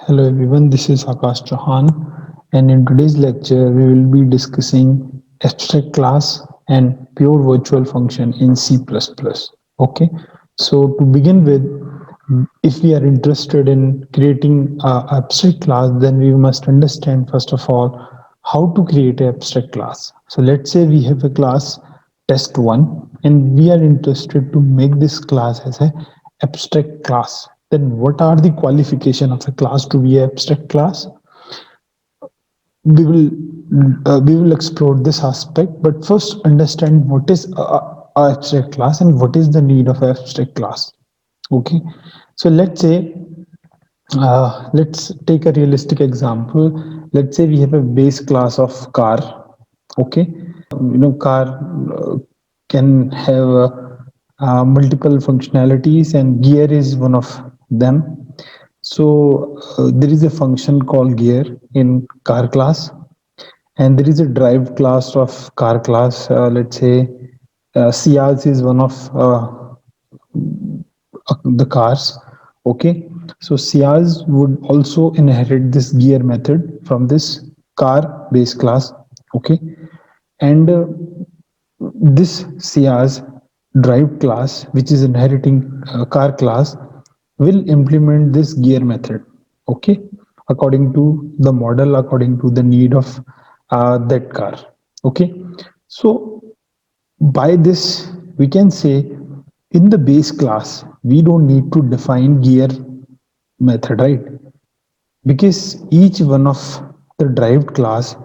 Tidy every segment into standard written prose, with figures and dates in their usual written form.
Hello everyone, this is Akash Chauhan, and in today's lecture we will be discussing abstract class and pure virtual function in C++. Okay, so to begin with, if we are interested in creating an abstract class, then we must understand first of all how to create an abstract class. So let's say we have a class test1 and we are interested to make this class as a abstract class. Then what are the qualification of a class to be an abstract class? We will explore this aspect, but first understand what is a abstract class and what is the need of abstract class. Okay, so let's take a realistic example. Let's say we have a base class of car. Okay, car can have multiple functionalities, and gear is one of them. So there is a function called gear in car class, and there is a drive class of car class. Let's say Ciaz is one of the cars. Okay, so Ciaz would also inherit this gear method from this car base class. Okay, and this Ciaz drive class, which is inheriting car class, will implement this gear method. Okay, according to the model, according to the need of that car. Okay, so by this we can say in the base class we don't need to define gear method, right? Because each one of the derived class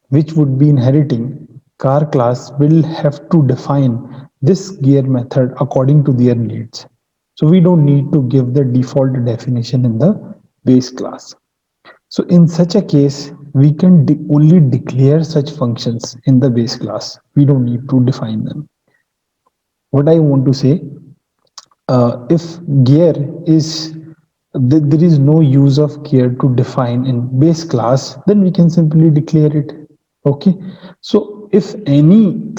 which would be inheriting car class will have to define this gear method according to their needs. So we don't need to give the default definition in the base class. So in such a case, we can only declare such functions in the base class. We don't need to define them. What I want to say, if gear is there is no use of gear to define in base class, then we can simply declare it. Okay, so if any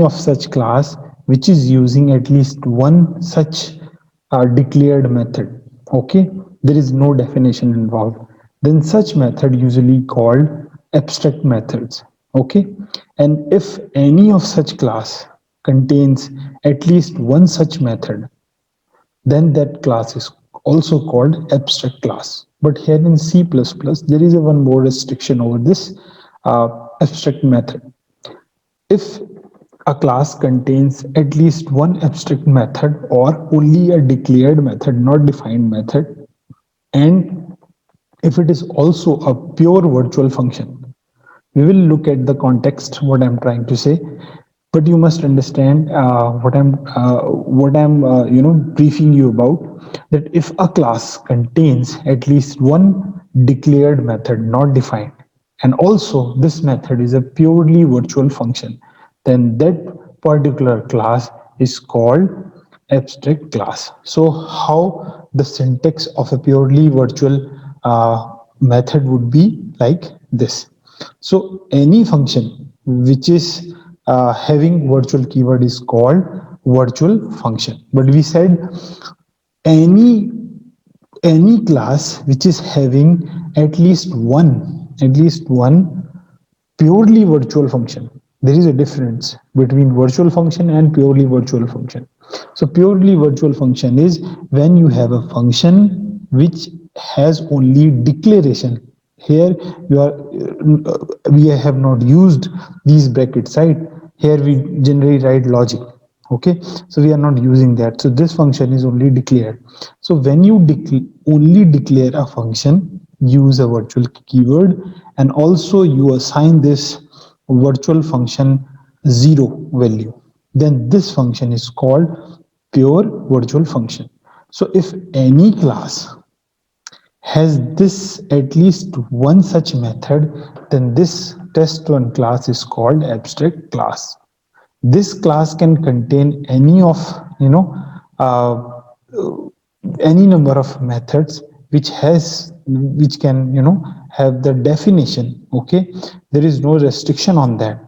of such class which is using at least one such declared method, okay, there is no definition involved, then such method usually called abstract methods. Okay, and if any of such class contains at least one such method, then that class is also called abstract class. But here in C++, there is a one more restriction over this abstract method. If a class contains at least one abstract method or only a declared method, not defined method, and if it is also a pure virtual function, we will look at the context what I'm trying to say, but you must understand what I'm briefing you about, that if a class contains at least one declared method not defined, and also this method is a purely virtual function, then that particular class is called abstract class. So how the syntax of a purely virtual method would be like this. So any function which is having virtual keyword is called virtual function. But we said any any class which is having at least one purely virtual function. There is a difference between virtual function and purely virtual function. So purely virtual function is when you have a function which has only declaration. Here you are we have not used these brackets, right? Here we generally write logic. Okay, so we are not using that. So this function is only declared. So when you only declare a function, use a virtual keyword, and also you assign this virtual function zero value, then this function is called pure virtual function. So if any class has this at least one such method, then this test1 class is called abstract class. This class can contain any of you know uh, any number of methods which can have the definition. Okay, there is no restriction on that.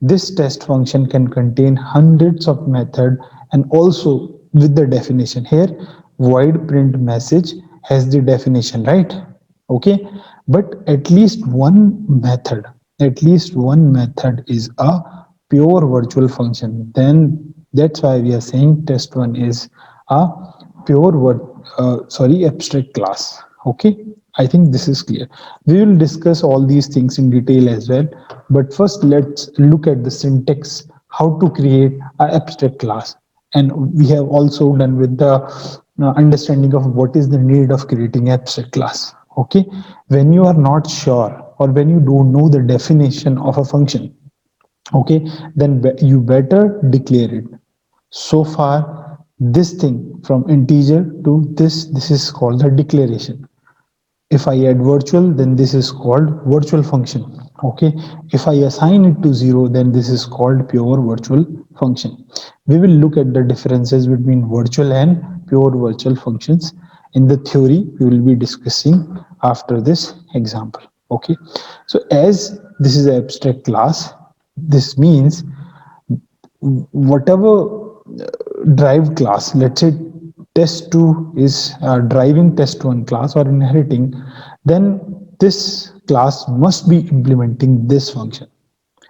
This test function can contain hundreds of method, and also with the definition here, void print message has the definition, right? Okay, but at least one method is a pure virtual function. Then that's why we are saying test1 is a pure abstract class. Okay, I think this is clear. We will discuss all these things in detail as well, but first let's look at the syntax, how to create an abstract class. And we have also done with the understanding of what is the need of creating abstract class. Okay, when you are not sure or when you don't know the definition of a function, okay, then you better declare it. So far, this thing from integer to this is called the declaration. If I add virtual, then this is called virtual function. Okay, if I assign it to 0, then this is called pure virtual function. We will look at the differences between virtual and pure virtual functions in the theory we will be discussing after this example. Okay, so as this is an abstract class, this means whatever drive class, let's say test2 is driving test1 class or inheriting, then this class must be implementing this function,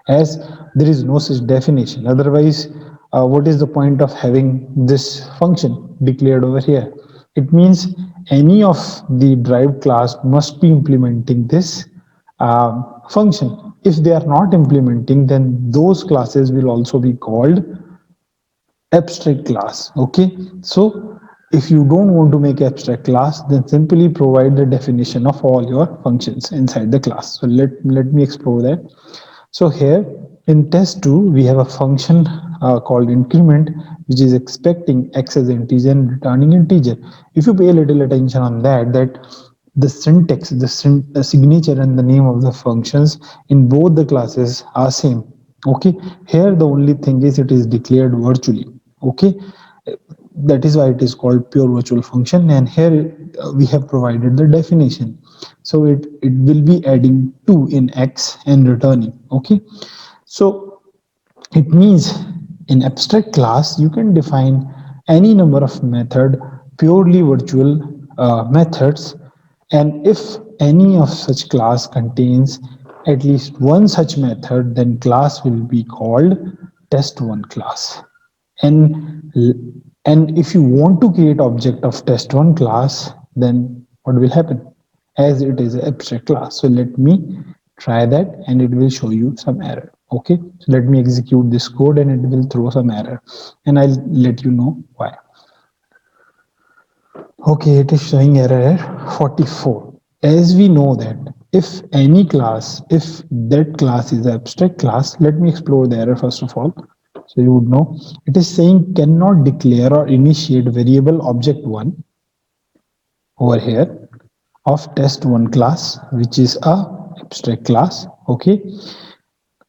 as there is no such definition. Otherwise, what is the point of having this function declared over here? It means any of the drive class must be implementing this function. If they are not implementing, then those classes will also be called abstract class. Okay, so if you don't want to make abstract class, then simply provide the definition of all your functions inside the class. So let me explore that. So here in test2 we have a function called increment, which is expecting x as integer and returning integer. If you pay a little attention on that the syntax, the signature and the name of the functions in both the classes are same. Okay, here the only thing is it is declared virtually. Okay, that is why it is called pure virtual function. And here we have provided the definition. So it will be adding 2 in x and returning. Okay, so it means in abstract class you can define any number of method, purely virtual methods, and if any of such class contains at least one such method, then class will be called test1 class. And and if you want to create object of test1 class, then what will happen? As it is an abstract class, so let me try that and it will show you some error. Okay, so let me execute this code and it will throw some error, and I'll let you know why. Okay, it is showing error 44. As we know that if any class, if that class is an abstract class, let me explore the error first of all. So you would know it is saying cannot declare or initiate variable object1 over here of test1 class, which is a abstract class. Okay,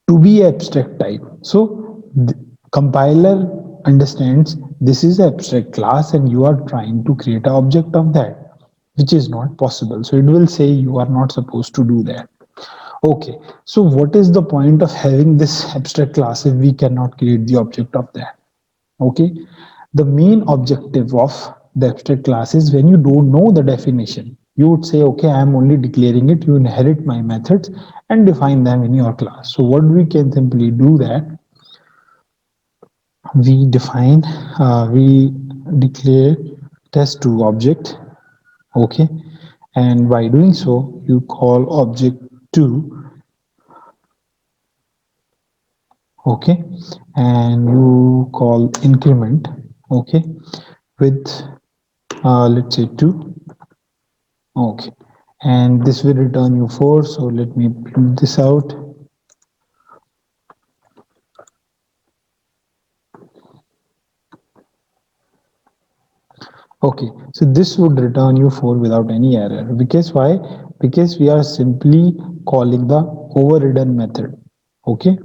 to be abstract type. So the compiler understands this is abstract class and you are trying to create an object of that, which is not possible. So it will say you are not supposed to do that. Okay, so what is the point of having this abstract class if we cannot create the object of that? Okay, the main objective of the abstract class is when you don't know the definition, you would say, okay, I am only declaring it, you inherit my methods and define them in your class. So what we can simply do that we declare test2 object. Okay, and by doing so you call object2. Okay, and you call increment. Okay, with let's say 2. Okay, and this will return you 4. So let me print this out. Okay, so this would return you 4 without any error. Because why? Because we are simply calling the overridden method. Okay,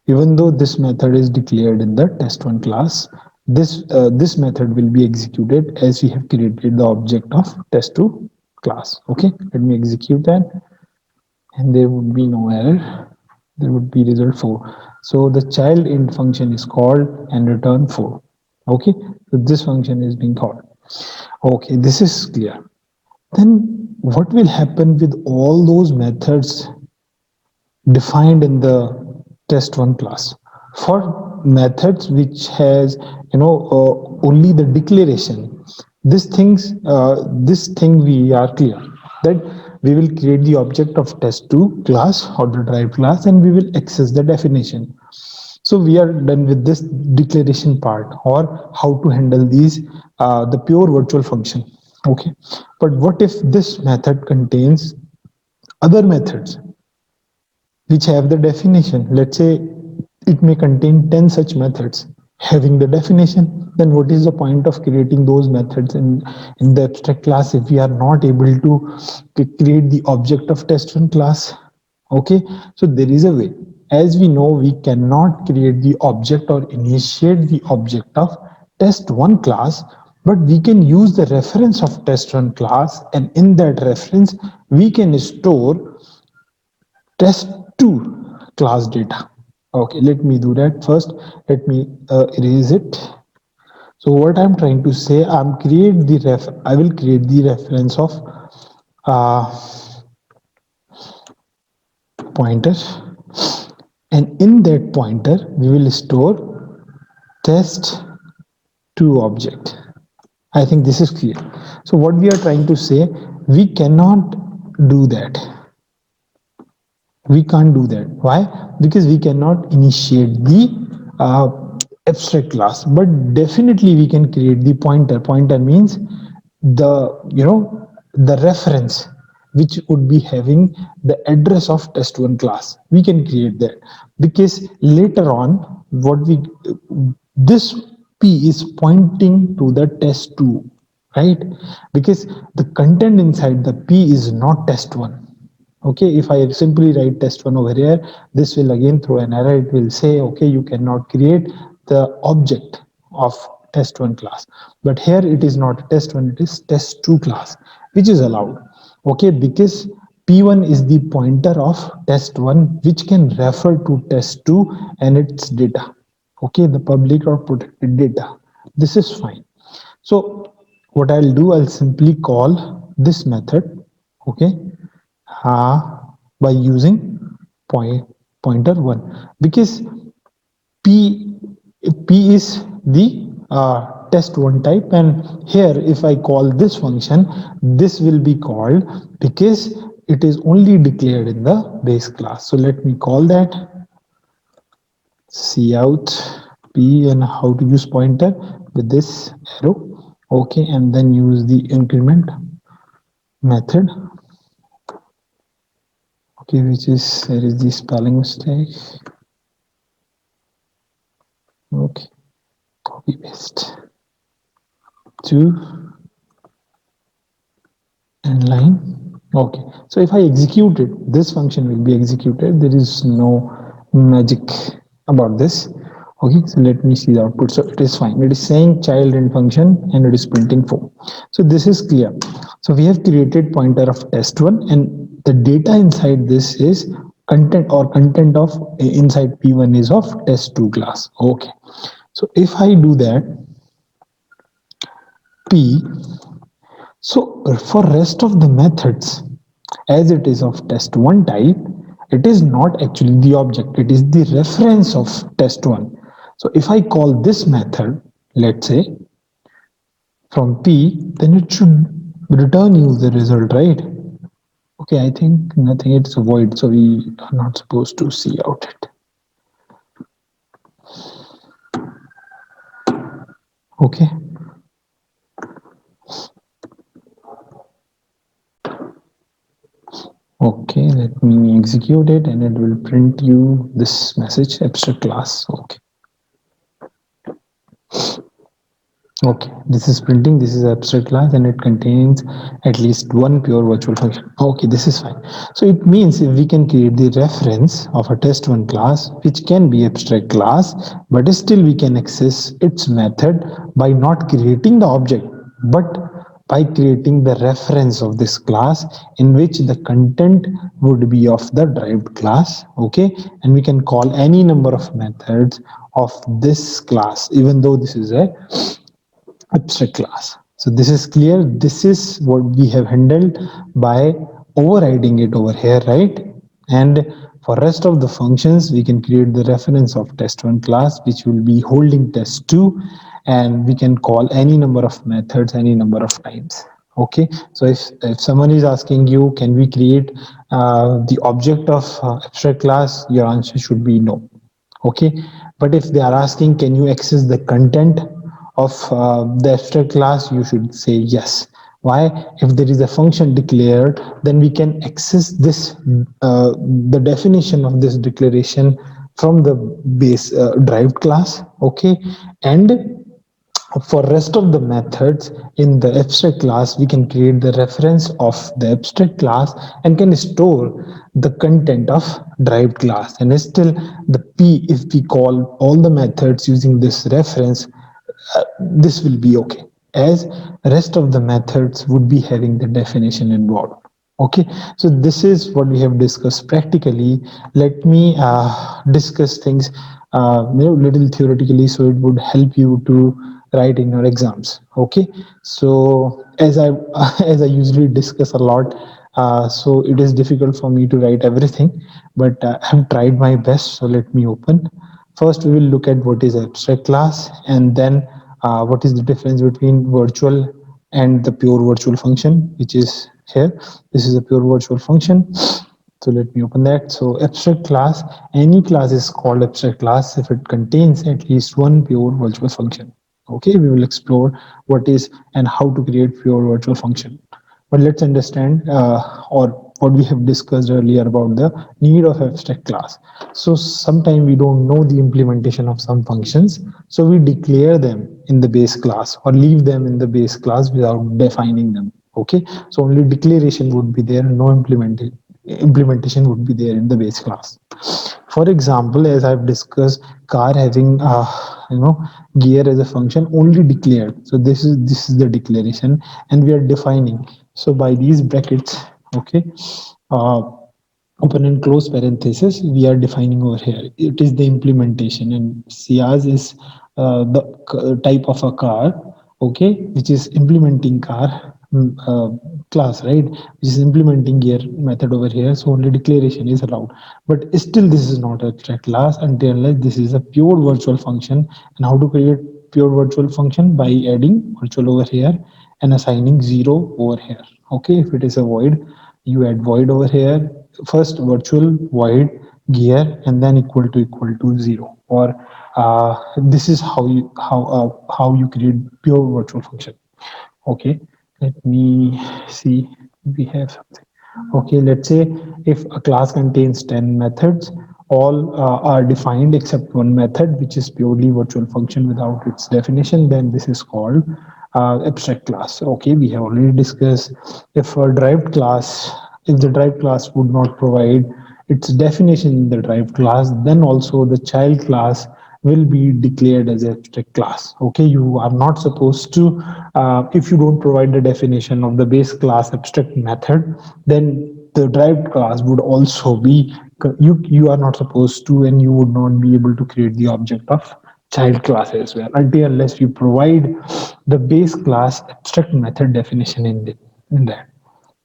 even though this method is declared in the test1 class, this method will be executed as we have created the object of test2 class. Okay, let me execute that and there would be no error. There would be result 4. So the child int function is called and return 4. Okay, so this function is being called. Okay, this is clear. then what will happen with all those methods defined in the test1 class? For methods which has only the declaration, this thing we are clear that we will create the object of test2 class or the derived class, and we will access the definition. So we are done with this declaration part, or how to handle these the pure virtual function. Okay, but what if this method contains other methods which have the definition? Let's say it may contain 10 such methods having the definition. Then what is the point of creating those methods in the abstract class if we are not able to create the object of test1 class? Okay, so there is a way. As we know, we cannot create the object or initiate the object of test1 class, but we can use the reference of test1 class, and in that reference we can store test2 class data. Okay, let me do that first. Let me erase it. So what I'm trying to say, I will create the reference of uh, pointer, and in that pointer we will store test2 object. I think this is clear. So what we are trying to say, we cannot do that. We can't do that. Why? Because we cannot initiate the uh, abstract class, but definitely we can create the pointer. Pointer means the the reference which would be having the address of test1 class. We can create that, because later on what we this p is pointing to the test2, right? Because the content inside the p is not test1. Okay, if I simply write test1 over here, this will again throw an error. It will say, okay, you cannot create the object of test1 class. But here it is not test1, it is test2 class, which is allowed. Okay, because p1 is the pointer of test1, which can refer to test2 and its data. Okay, the public or protected data. This is fine. So what I'll do, I'll simply call this method, okay, by using pointer 1, because p p is the test1 type, and here if I call this function, this will be called because it is only declared in the base class. So let me call that cout p, and how to use pointer with this arrow. Okay, and then use the increment method. Okay, which is, there is the spelling mistake. Okay, copy paste to and line. Okay, so if I execute it, this function will be executed. There is no magic about this. Okay, so let me see the output. So it is fine. It is saying child in function, and it is printing 4. So this is clear. So we have created pointer of test1, and the data inside this is content, or content of inside p1 is of test2 class. Okay, so if I do that, p, so for rest of the methods, as it is of test1 type, it is not actually the object, it is the reference of test1. So if I call this method, let's say from p, then it should return you the result, right? Okay, I think nothing, it's a void, so we are not supposed to see out it. Okay. Okay, let me execute it, and it will print you this message, abstract class. Okay. Okay, this is printing, this is abstract class, and it contains at least one pure virtual function. Okay, this is fine. So it means if we can create the reference of a test1 class, which can be abstract class, but still we can access its method by not creating the object, but by creating the reference of this class, in which the content would be of the derived class. Okay, and we can call any number of methods of this class, even though this is a abstract class. So this is clear. This is what we have handled by overriding it over here, right? And for rest of the functions, we can create the reference of test1 class, which will be holding test2, and we can call any number of methods any number of times. Okay, so if someone is asking you, can we create the object of abstract class, your answer should be no. Okay, but if they are asking, can you access the content of the abstract class, you should say yes. Why? If there is a function declared, then we can access this the definition of this declaration from the base derived class. Okay, and for rest of the methods in the abstract class, we can create the reference of the abstract class and can store the content of derived class. And still the p, if we call all the methods using this reference, this will be okay, as rest of the methods would be having the definition involved. Okay, so this is what we have discussed practically. Let me discuss things little theoretically, so it would help you to write in your exams. Okay, so as I as I usually discuss a lot, so it is difficult for me to write everything, but I have tried my best. So let me open. First, we will look at what is abstract class, and then what is the difference between virtual and the pure virtual function, which is here. This is a pure virtual function. So let me open that. So abstract class, any class is called abstract class if it contains at least one pure virtual function. Okay, we will explore what is and how to create pure virtual function. But let's understand or what we have discussed earlier about the need of abstract class. So sometimes we don't know the implementation of some functions, so we declare them in the base class or leave them in the base class without defining them. Okay, so only declaration would be there, no implementation would be there in the base class. For example, as I've discussed, car having gear as a function only declared. So this is the declaration, and we are defining. So by these brackets, okay, uh, open and close parenthesis, we are defining over here. It is the implementation, and Ciaz is the type of a car, okay, which is implementing car class, right, which is implementing gear method over here. So only declaration is allowed, but still this is not abstract class until unless this is a pure virtual function. And how to create pure virtual function? By adding virtual over here and assigning 0 over here. Okay, if it is a void, you add void over here, first virtual void gear, and then equal to 0. Or this is how you create pure virtual function. Okay, let me see. We have something. Okay, let's say if a class contains 10 methods, all are defined except one method, which is purely virtual function without its definition, then this is called abstract class. Okay, we have already discussed if a derived class, if the derived class would not provide its definition in the derived class, then also the child class will be declared as abstract class. Okay, you are not supposed to, if you don't provide the definition of the base class abstract method, then the derived class would also be, you are not supposed to, and you would not be able to create the object of child class as well, until unless you provide the base class abstract method definition in that.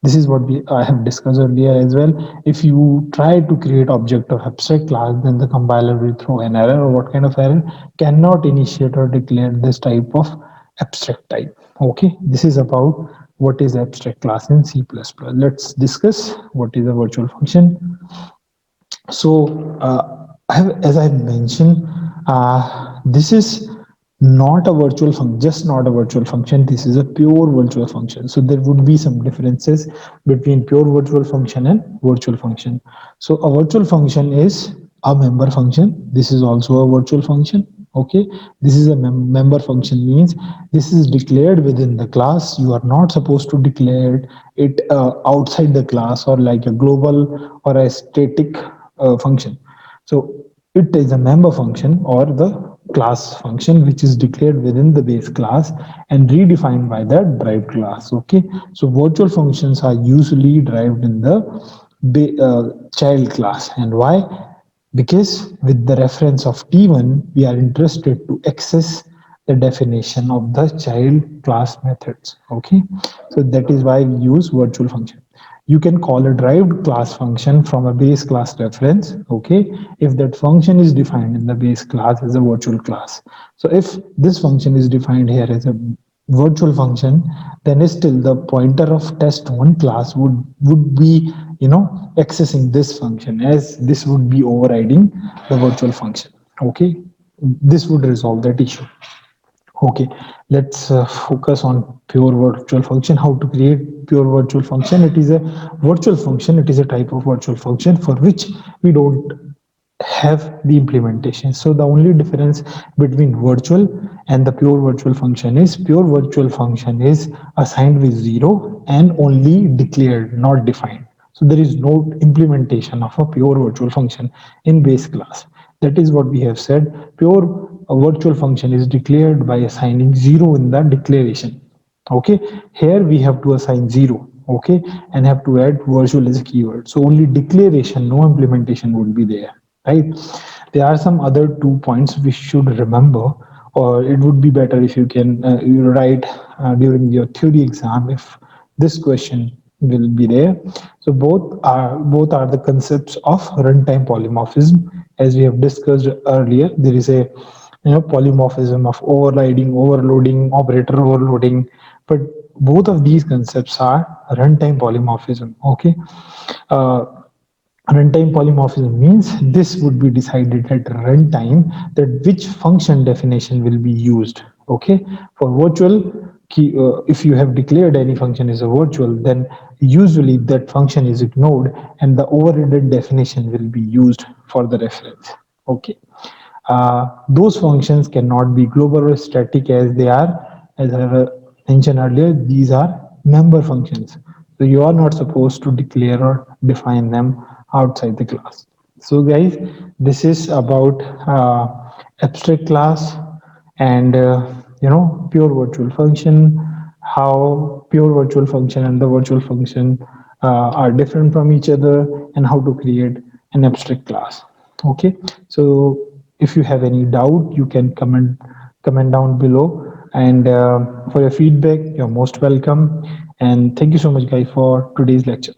This is what I have discussed earlier as well. If you try to create object of abstract class, then the compiler will throw an error. Or what kind of error? Cannot initiate or declare this type of abstract type. Okay, this is about what is abstract class in C++. Let's discuss what is a virtual function. So, as I mentioned, this is not a virtual function, just not a virtual function. This is a pure virtual function. So there would be some differences between pure virtual function and virtual function. So a virtual function is a member function. This is also a virtual function. Okay, this is a member function, means this is declared within the class. You are not supposed to declare it outside the class, or like a global or a static function. So it is a member function or the class function which is declared within the base class and redefined by the derived class. Okay, so virtual functions are usually derived in the child class. And why? Because with the reference of t1, we are interested to access the definition of the child class methods. Okay, so that is why we use virtual function. You can call a derived class function from a base class reference, okay, if that function is defined in the base class as a virtual class. So if this function is defined here as a virtual function, then still the pointer of test1 class would be, accessing this function, as this would be overriding the virtual function. Okay, this would resolve that issue. Okay, let's focus on pure virtual function. How to create pure virtual function? It is a virtual function. It is a type of virtual function for which we don't have the implementation. So the only difference between virtual and the pure virtual function is pure virtual function is assigned with zero and only declared, not defined. So there is no implementation of a pure virtual function in base class. That is what we have said. Pure virtual function is declared by assigning zero in the declaration. Okay, here we have to assign zero, okay, and have to add virtual as a keyword. So only declaration, no implementation would be there, right? There are some other 2 points we should remember, or it would be better if you can you write during your theory exam if this question will be there. So both are the concepts of runtime polymorphism. As we have discussed earlier, there is a polymorphism of overriding, overloading, operator overloading, but both of these concepts are runtime polymorphism. Okay, uh, runtime polymorphism means this would be decided at runtime that which function definition will be used. Okay, for virtual key, if you have declared any function is a virtual, then usually that function is ignored and the overridden definition will be used for the reference. Okay, those functions cannot be global or static, as they are, as I mentioned earlier, these are member functions. So you are not supposed to declare or define them outside the class. So guys, this is about abstract class and pure virtual function, how pure virtual function and the virtual function are different from each other, and how to create an abstract class. Okay, so if you have any doubt, you can comment down below, and for your feedback, you're most welcome. And thank you so much guys for today's lecture.